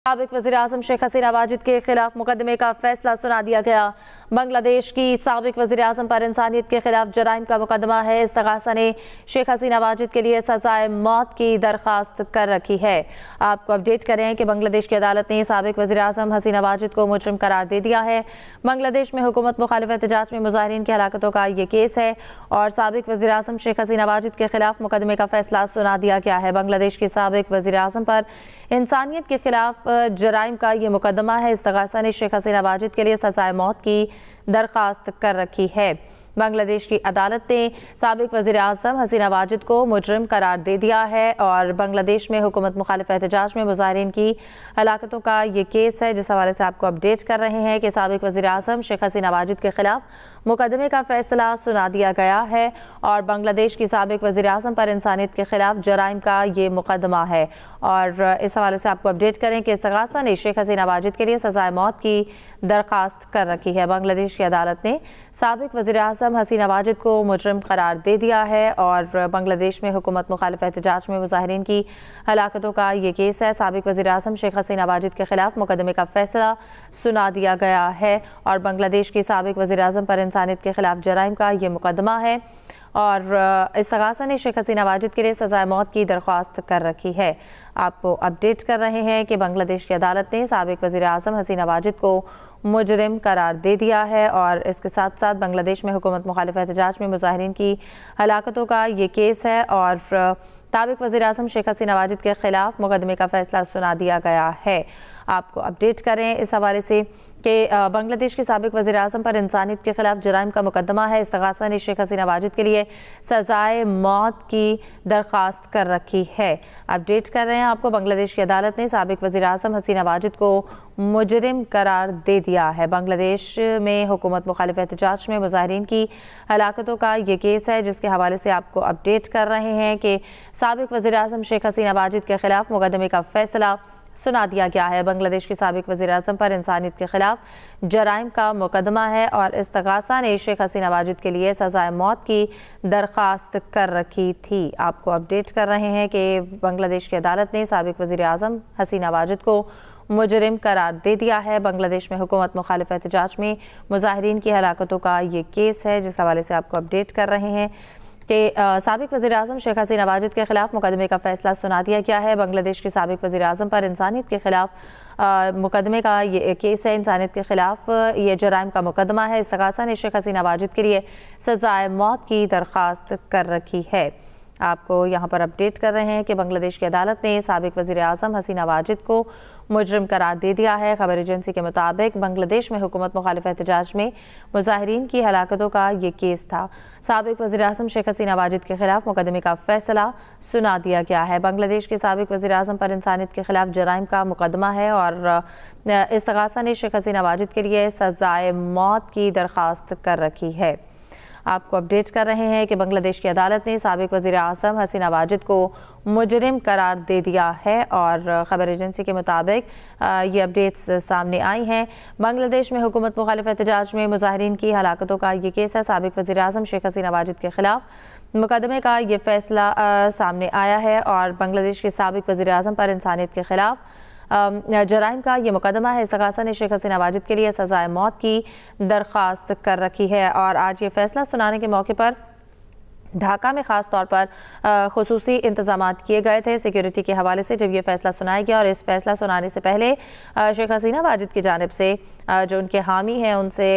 साबिक वज़ीर-ए-आज़म शेख हसीना वाजिद के खिलाफ मुकदमे का फैसला सुना दिया गया। बांग्लादेश की साबिक वज़ीर-ए-आज़म पर इंसानियत के खिलाफ जराइम का मुकदमा है। इस्तग़ासा ने शेख हसीना वाजिद के लिए सजाए मौत की दरख्वास्त कर रखी है। आपको अपडेट करें कि बांग्लादेश की अदालत ने साबिक वज़ीर-ए-आज़म हसीना वाजिद को मुजरिम करार दे दिया है। बांग्लादेश में हुकूमत मुखालिफ एहतजाज में मुजाहिरीन की हलाकतों का ये केस है और साबिक वज़ीर-ए-आज़म शेख हसीना वाजिद के खिलाफ मुकदमे का फैसला सुना दिया गया है। बांग्लादेश की साबिक वज़ीर-ए-आज़म पर इंसानियत के खिलाफ जराइम का ये मुकदमा है। इस्तग़ासा ने शेख हसीना वाजिद के लिए सजाए मौत की दरख्वास्त कर रखी है। बांग्लादेश की अदालत ने साबिक वज़ीर-ए-आज़म हसीना वाजिद को मुजरिम करार दे दिया है और बांग्लादेश में हुकूमत मुखालिफ एहतजाज में मुजाहिरीन की हलाकतों का ये केस है, जिस हवाले से आपको अपडेट कर रहे हैं कि साबिक वज़ीर-ए-आज़म शेख हसीना वाजिद के खिलाफ मुकदमे का फैसला सुना दिया गया है और बांग्लादेश की साबिक वज़ीर-ए-आज़म पर इंसानियत के खिलाफ जराइम का ये मुकदमा है। और इस हवाले से आपको अपडेट करें कि इस्तग़ासा ने शेख हसीना वाजिद के लिए सजाए मौत की दरख्वास्त कर रखी है। बांग्लादेश की अदालत ने साबिक वज़ीर-ए-आज़म हसीना वाजिद को मुजरिम करार दे दिया है और बांग्लादेश में हुकूमत मुखालिफ एहतजाज में मुजाहिरीन की हलाकतों का ये केस है। साबिक वज़ीर-ए-आज़म शेख हसीना वाजिद के खिलाफ मुकदमे का फैसला सुना दिया गया है और बांग्लादेश की साबिक वज़ीर-ए-आज़म पर इंसानियत के खिलाफ जराइम का ये मुकदमा है और इस्तग़ासा ने शेख हसीना वाजिद के लिए सजाए मौत की दरख्वास्त कर रखी है। आपको अपडेट कर रहे हैं कि बांग्लादेश की अदालत ने साबिक वज़ीर-ए-आज़म हसीना वाजिद को मुजरिम करार दे दिया है और इसके साथ साथ बांग्लादेश में हुकूमत मुखालिफ एहतजाज में मुजाहिरीन की हलाकतों का ये केस है और साबिक वज़ीर-ए-आज़म शेख हसीना वाजिद के खिलाफ मुकदमे का फैसला सुना दिया गया है। आपको अपडेट करें इस हवाले से कि बांग्लादेश के साबिक वज़ीर-ए-आज़म पर इंसानियत के खिलाफ जराइम का मुकदमा है। इस्तग़ासा ने शेख हसीना वाजिद के लिए सजाए मौत की दरख्वास्त कर रखी है। अपडेट कर रहे हैं आपको, बांग्लादेश की अदालत ने साबिक वज़ीर-ए-आज़म हसीना वाजिद को मुजरिम करार दे दिया है। बांग्लादेश में हुकूमत मुखालिफ एहतजाज में मुजाहिरीन की हलाकतों का ये केस है, जिसके हवाले से आपको अपडेट कर रहे हैं कि साबिक वज़ीर-ए-आज़म शेख हसीना वाजिद के खिलाफ मुकदमे का फैसला सुना दिया गया है। बांग्लादेश के साबिक वज़ीर-ए-आज़म पर इंसानियत के खिलाफ जराइम का मुकदमा है और इस्तग़ासा ने शेख हसीना वाजिद के लिए सजाए मौत की दरख्वास्त कर रखी थी। आपको अपडेट कर रहे हैं कि बांग्लादेश की अदालत ने साबिक वज़ीर-ए-आज़म हसीना वाजिद को मुजरिम करार दे दिया है। बांग्लादेश में हुकूमत मुखालिफ एहतजाज में मुजाहिरीन की हलाकतों का ये केस है, जिस हवाले से आपको अपडेट कर रहे हैं कि साबिक वज़ीर-ए-आज़म शेख हसीना वाजिद के खिलाफ मुकदमे का फैसला सुना दिया गया है। बांग्लादेश के साबिक वज़ीर-ए-आज़म पर इंसानियत के खिलाफ मुकदमे का ये केस है, इंसानियत के खिलाफ ये जराइम का मुकदमा है। इस्तग़ासा ने शेख हसीना वाजिद के लिए सजाए मौत की दरख्वास्त कर रखी है। आपको यहाँ पर अपडेट कर रहे हैं कि बांग्लादेश की अदालत ने साबिक वज़ीर-ए-आज़म हसीना वाजिद को मुजरिम करार दे दिया है। खबर एजेंसी के मुताबिक बांग्लादेश में हुकूमत मुखालिफ एहतजाज में मुजाहिरीन की हलाकतों का ये केस था। साबिक वज़ीर-ए-आज़म शेख हसीना वाजिद के खिलाफ मुकदमे का फैसला सुना दिया गया है। बांग्लादेश के साबिक वज़ीर-ए-आज़म पर इंसानियत के खिलाफ जराइम का मुकदमा है और इस्तग़ासा ने शेख हसीना वाजिद के लिए सजाए मौत की दरख्वास्त कर रखी है। आपको अपडेट कर रहे हैं कि बांग्लादेश की अदालत ने साबिक वज़ीर-ए-आज़म हसीना वाजिद को मुजरिम करार दे दिया है और खबर एजेंसी के मुताबिक ये अपडेट्स सामने आई हैं। बांग्लादेश में हुकूमत मुखालिफ एहतजाज में मुजाहिरीन की हलाकतों का ये केस है। साबिक वज़ीर-ए-आज़म शेख हसीना वाजिद के खिलाफ मुकदमे का ये फैसला सामने आया है और बांग्लादेश के साबिक वज़ीर-ए-आज़म पर इंसानियत के खिलाफ जराइम का ये मुकदमा है। इस्तग़ासा ने शेख हसीना वाजिद के लिए सजाए मौत की दरख्वास्त कर रखी है और आज ये फैसला सुनाने के मौके पर ढाका में ख़ास तौर पर खुसूसी इंतज़ामात किए गए थे सिक्योरिटी के हवाले से जब ये फैसला सुनाया गया। और इस फैसला सुनाने से पहले शेख हसीना वाजिद की जानिब से जो उनके हामी हैं उनसे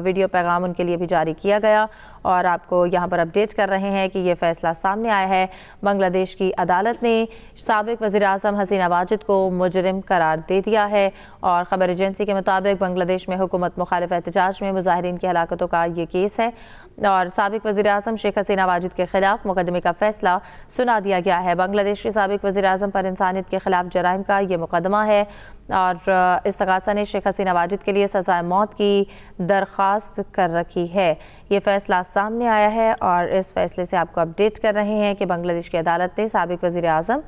वीडियो पैगाम उनके लिए भी जारी किया गया और आपको यहाँ पर अपडेट कर रहे हैं कि ये फ़ैसला सामने आया है। बांग्लादेश की अदालत ने साबिक वज़ीर-ए-आज़म हसीना वाजिद को मुजरिम करार दे दिया है और ख़बर एजेंसी के मुताबिक बांग्लादेश में हुकूमत मुखालिफ एहतजाज में मुजाहिरीन की हलाकतों का ये केस है और साबिक वज़ीर-ए-आज़म शेख हसीना वाजिद के खिलाफ मुकदमे का फैसला सुना दिया गया है। बांग्लादेश के साबिक वज़ीर-ए-आज़म पर इंसानियत के खिलाफ जराइम का ये मुकदमा है और इस्तग़ासा ने शेख हसीना वाजिद के लिए सजाए मौत की दरख्वास्त कर रखी है। ये फैसला सामने आया है और इस फैसले से आपको अपडेट कर रहे हैं कि बांग्लादेश की अदालत ने साबिक वज़ीर-ए-आज़म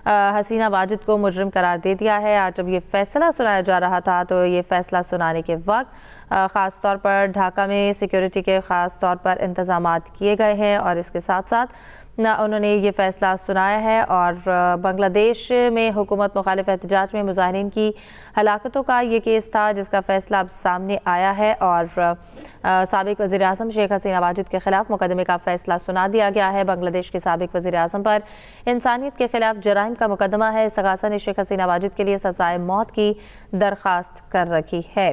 हसीना वाजिद को मुजरिम करार दे दिया है। आज जब ये फैसला सुनाया जा रहा था तो ये फैसला सुनाने के वक्त ख़ास तौर पर ढाका में सिक्योरिटी के ख़ास तौर पर इंतज़ामात किए गए हैं और इसके साथ साथ उन्होंने ये फैसला सुनाया है और बांग्लादेश में हुकूमत मुखालिफ एहतजाज में मुजाहिरीन की हलाकतों का ये केस था जिसका फैसला अब सामने आया है और साबिक वज़ीर आज़म शेख हसीना वाजिद के खिलाफ मुकदमे का फैसला सुना दिया गया है। बांग्लादेश के साबिक वज़ीर आज़म पर इंसानियत के खिलाफ जराइम का मुकदमा है। इस्तग़ासा ने शेख हसीना वाजिद के लिए सज़ाए मौत की दरख्वास्त कर रखी है।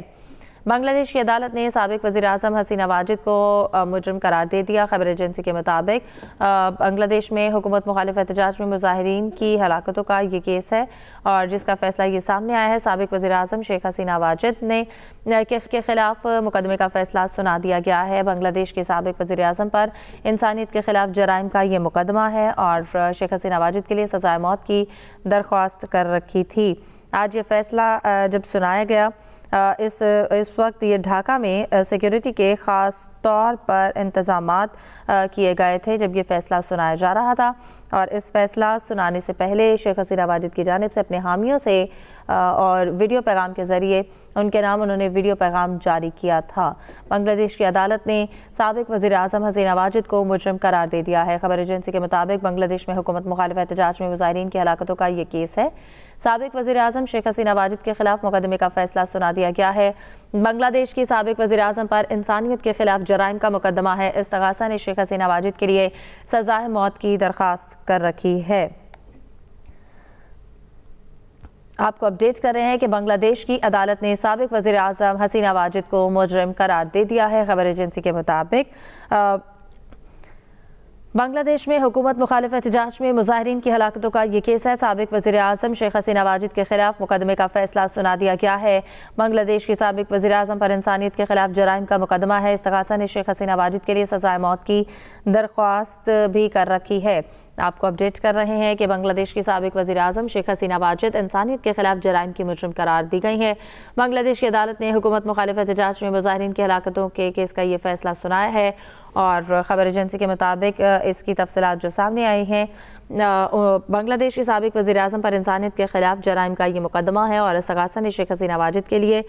बांग्लादेश की अदालत ने साबिक वज़ीर आज़म हसीना वाजिद को मुजरिम करार दे दिया। खबर एजेंसी के मुताबिक बांग्लादेश में हुकूमत मुखालिफ एहतजाज में मुजाहिरीन की हलाकतों का ये केस है और जिसका फैसला ये सामने आया है। साबिक वज़ीर आज़म शेख हसीना वाजिद ने के खिलाफ मुकदमे का फैसला सुना दिया गया है। बांग्लादेश के साबिक वज़ीर आज़म पर इंसानियत के खिलाफ जराइम का ये मुकदमा है और शेख हसीना वाजिद के लिए सज़ाए मौत की दरख्वास्त कर रखी थी। आज ये फैसला जब सुनाया गया इस वक्त ये ढाका में सिक्योरिटी के ख़ास तौर पर इंतज़ामात किए गए थे जब ये फ़ैसला सुनाया जा रहा था और इस फैसला सुनाने से पहले शेख हसीना वाजिद की जानिब से अपने हामियों से और वीडियो पैगाम के ज़रिए उनके नाम उन्होंने वीडियो पैगाम जारी किया था। बांग्लादेश की अदालत ने साबिक वज़ीर आज़म हसीना वाजिद को मुजरिम करार दे दिया है। खबर एजेंसी के मुताबिक बांग्लादेश में हुकूमत मुखालिफ एहतजाज में मुजाहिरीन की हलाकतों का ये केस है। साबिक वज़ीर आज़म शेख हसीना वाजिद के खिलाफ मुकदमे का फैसला सुना दिया गया है। बांग्लादेश की साबिक वज़ीर आज़म पर इंसानियत के खिलाफ जराइम का मुकदमा है। इस्तग़ासा ने शेख हसीना वाजिद के लिए सज़ाए मौत की दरख्वास्त कर रखी है। आपको अपडेट कर रहे हैं कि बांग्लादेश की अदालत ने साबिक वज़ीर आज़म हसीना वाजिद को मुजरिम करार दे दिया है। खबर एजेंसी के मुताबिक बांग्लादेश में हुकूमत मुखालिफ एहतजाज में मुजाहिरीन की हलाकतों का ये केस है। साबिक वज़ीर आज़म शेख हसीना वाजिद के खिलाफ मुकदमे का फैसला सुना दिया गया है। बांग्लादेश की साबिक वज़ीर आज़म पर इंसानियत के खिलाफ जराइम का मुकदमा है। इस्तग़ासा ने शेख हसीना वाजिद के लिए सज़ाए मौत की दरख्वास्त भी कर रखी है। आपको अपडेट कर रहे हैं कि बांग्लादेश की साबिक वज़ीर आज़म शेख हसीना वाजिद इंसानियत के खिलाफ जराइम की मुजरिम करार दी गई है। बांग्लादेश की अदालत ने हुकूमत मुखालिफ एहतजाज में मुजाहिरीन की हलाकतों के केस का ये फैसला सुनाया है और ख़बर एजेंसी के मुताबिक इसकी तफसीलात जो सामने आई हैं, बांग्लादेश की साबिक वज़ीर आज़म पर इंसानियत के खिलाफ जराइम का ये मुकदमा है और इस्तग़ासा ने शेख हसीना वाजिद के लिए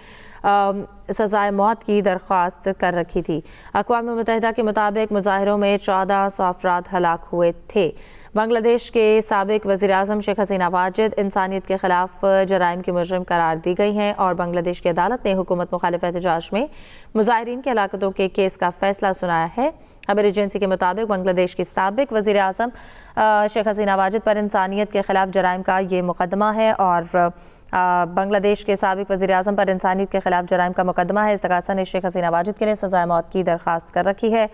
सज़ाए मौत की दरख्वास्त कर रखी थी। अक़वाम मुत्तहिदा के मुताबिक मुजाहिरों में 1400 अफराद हलाक हुए थे। बांग्लादेश के साबिक वज़ीर आज़म शेख हसीना वाजिद इंसानियत के खिलाफ जराइम की मुजरिम करार दी गई हैं और बांग्लादेश की अदालत ने हुकूमत मुखालिफ एहतजाज में मुजाहिरीन की हलाकतों के केस का फैसला सुनाया है। खबर एजेंसी के मुताबिक बांग्लादेश की साबिक वज़ीर आज़म शेख हसीना वाजिद पर इंसानियत के खिलाफ जराइम का ये मुकदमा है और बांग्लादेश के साबिक वज़ीर आज़म पर इंसानियत के खिलाफ जराइम का मुकदमा है। इस्तग़ासा ने शेख हसीना वाजिद के लिए सज़ाए मौत की दरख्वास्त कर रखी है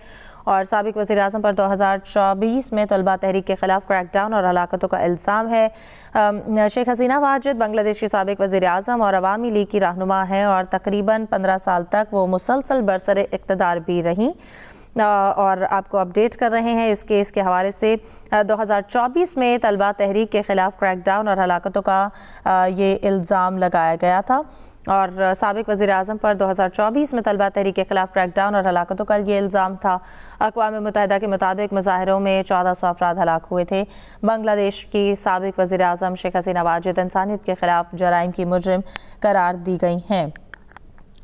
और साबिक वज़ीर आज़म पर 2024 में तलबा तहरीक के खिलाफ क्रैकडाउन और हलाकतों का इल्ज़ाम है। शेख हसीना वाजिद बांग्लादेश के साबिक वज़ीर आज़म और अवामी लीग की रहनुमा हैं और तकरीबन 15 साल तक वो मुसलसल बरसरे इक़्तिदार भी रहीं और आपको अपडेट कर रहे हैं इस केस के हवाले से 2024 में तलबा तहरीक के खिलाफ क्रैकडाउन और हलाकतों का ये इल्ज़ाम लगाया गया था और साबिक वज़ीर आज़म पर 2024 में तलबा तहरीक के खिलाफ क्रैकडाउन और हलाकतों का ये इल्ज़ाम था। अक़वाम मुत्तहिदा के मुताबिक मुजाहिरों में 1400 अफराद हलाक हुए थे। बांग्लादेश की साबिक वज़ीर आज़म शेख हसीना वाजिद इंसानियत के खिलाफ जराइम की मुजरिम करार दी गई हैं।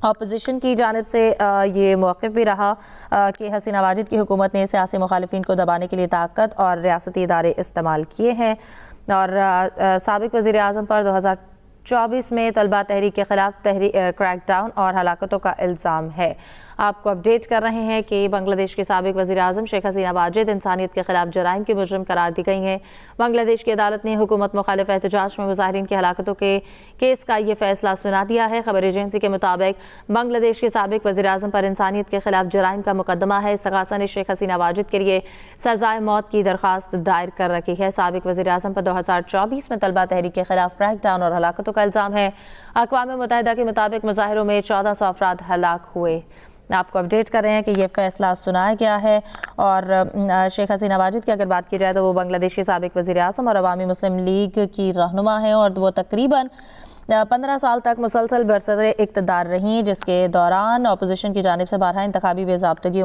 अपोजिशन की जानिब से ये मौक़िफ़ भी रहा कि हसीना वाजिद की हुकूमत ने सियासी मुखालिफिन को दबाने के लिए ताकत और रियासती इदारे इस्तेमाल किए हैं और साबिक वज़ीर आज़म पर 2024 में तलबा तहरीक के खिलाफ क्रैकडाउन और हलाकतों का इल्ज़ाम है। आपको अपडेट कर रहे हैं कि बांग्लादेश के साबिक वज़ीर आज़म शेख हसीना वाजिद इंसानियत के खिलाफ जराइम की मुजरिम करार दी गई हैं। बांग्लादेश की अदालत ने हुकूमत मुखालिफ एहतजाज में मुजाहिरीन की हलाकतों के केस का ये फैसला सुना दिया है। खबर एजेंसी के मुताबिक बांग्लादेश के साबिक वज़ीर आज़म पर इंसानियत के खिलाफ जराइम का मुकदमा है। इस्तग़ासा ने शेख हसीना वाजिद के लिए सज़ाए मौत की दरख्वास्त दायर कर रखी है। साबिक वज़ीर आज़म पर 2024 में तलबा तहरीक के खिलाफ क्रैकडाउन और हलाकतों का इल्ज़ाम है। अक़वाम मुत्तहिदा के मुताबिक मुजाहिरों में 1400 अफराद हलाक हुए। आपको अपडेट कर रहे हैं कि ये फैसला सुनाया गया है और शेख हसीना वाजिद की अगर बात की जाए तो वो बांग्लादेश के साबिक वज़ीर आज़म और अवामी मुस्लिम लीग की रहनुमा है और वो तकरीबन 15 साल तक मुसलसल बरसरे इक़्तिदार रहीं, जिसके दौरान अपोजिशन की जानिब से बारहा इंतखाबी बेज़ाब्तगियों